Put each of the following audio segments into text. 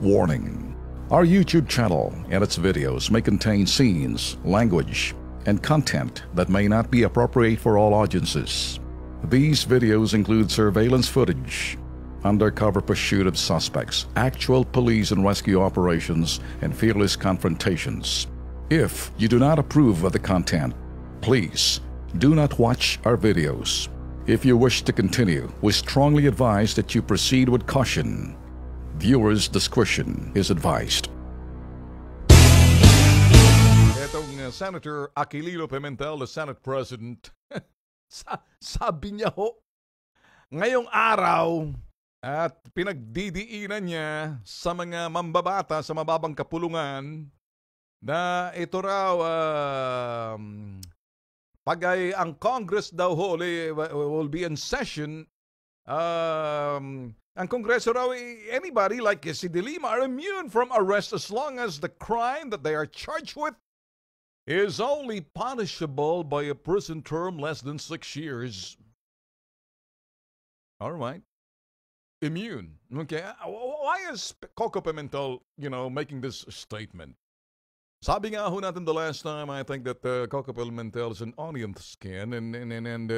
Warning: our YouTube channel and its videos may contain scenes, language, and content that may not be appropriate for all audiences. These videos include surveillance footage, undercover pursuit of suspects, actual police and rescue operations, and fearless confrontations. If you do not approve of the content, please do not watch our videos. If you wish to continue, we strongly advise that you proceed with caution. Viewers' discretion is advised. Etong Senator Aquilino Pimentel, the Senate President, sabi niya ho, ngayong araw at pinagdidiinan niya sa mga mambabata sa mababang kapulungan na ito raw pag ay ang Congress daw ho will be in session, ang Kongreso raw, anybody like si De Lima are immune from arrest as long as the crime that they are charged with is only punishable by a prison term less than 6 years. All right. Immune. Okay. Why is Coco Pimentel, making this statement? Sabi nga ho natin the last time, I think that Coco Pimentel is an onion skin and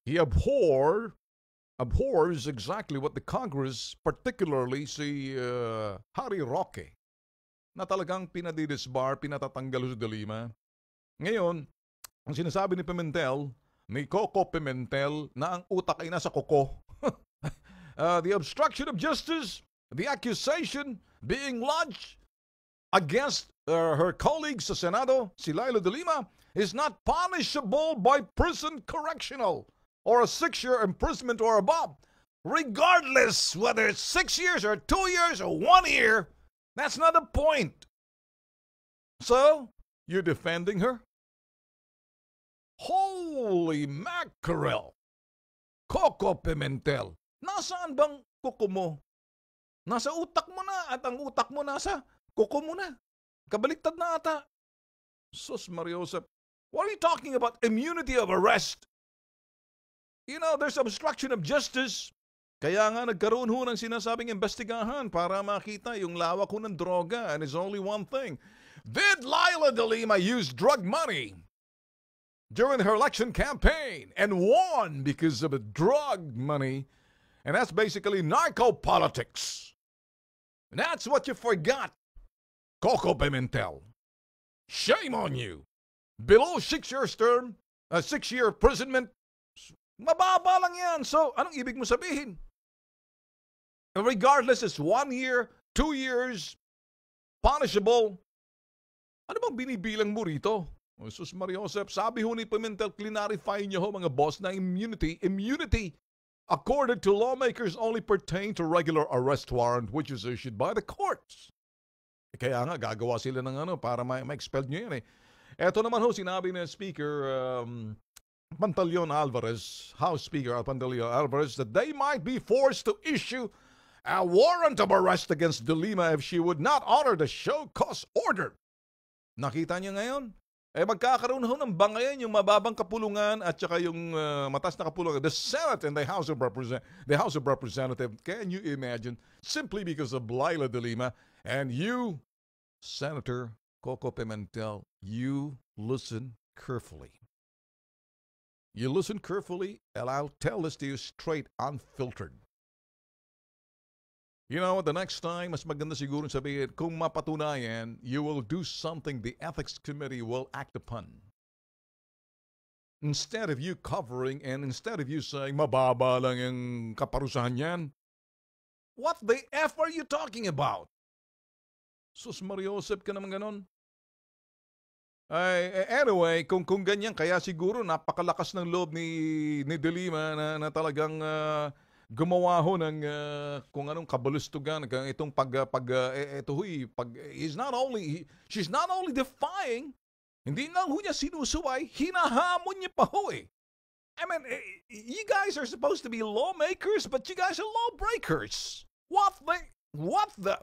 he abhors exactly what the Congress, particularly si Harry Roque, na talagang pinadidisbar, pinatatanggal si De Lima. Ngayon, ang sinasabi ni Pimentel, ni Coco Pimentel, na ang utak ay nasa koko. The obstruction of justice, the accusation being lodged against her colleagues sa Senado, si Leila De Lima, is not punishable by prison correctional or a 6-year imprisonment or above. Regardless whether it's 6 years or 2 years or 1 year, that's not the point. So, you're defending her? Holy mackerel! Coco Pimentel, nasaan bang kuko mo? Nasa utak mo na at ang utak mo nasa kuko mo na. Kabaliktad na ata. Sus Mariosep, what are you talking about immunity of arrest? There's obstruction of justice. Kaya nga nagkaroon ho ng sinasabing investigahan para makita yung lawak ho ng droga. And it's only one thing. Did Leila De Lima use drug money during her election campaign and won because of the drug money? And that's basically narco-politics. And that's what you forgot, Coco Pimentel. Shame on you. Below 6 years term, 6-year imprisonment, mababa lang yan. So, anong ibig mo sabihin? Regardless, it's 1 year, 2 years, punishable. Ano bang binibilang mo rito? Jesus Mariosep, sabi ho ni Pimentel, clarify niyo ho mga boss na immunity, according to lawmakers, only pertain to regular arrest warrant which is issued by the courts. Kaya nga, gagawa sila ng para ma-expel niyo yan eh. Eto naman ho, sinabi ni Speaker Pantaleon Alvarez, House Speaker Pantaleon Alvarez, that they might be forced to issue a warrant of arrest against De Lima if she would not honor the show cause order. Nakita niyo ngayon? Magkakaroon ho ng bangayan yung mababang kapulungan at saka yung mataas na kapulungan. The Senate and the House of Representatives. Can you imagine? Simply because of Leila De Lima. And you, Senator Coco Pimentel, you listen carefully. You listen carefully, and I'll tell this to you straight, unfiltered. You know, the next time, mas maganda siguro sabihin, kung mapatunayan, you will do something the Ethics Committee will act upon. Instead of you covering and instead of you saying, mababa lang yung kaparusahan yan, what the F are you talking about? Sus Mariosep ka naman ganon. Anyway, kung ganyan, kaya siguro napakalakas ng loob ni De Lima na talagang gumawa ho ng kung anong kabalustugan itong she's not only defying, hindi lang ho niya sinusuway, hinahamon niya pa ho eh. I mean, you guys are supposed to be lawmakers, but you guys are lawbreakers. What the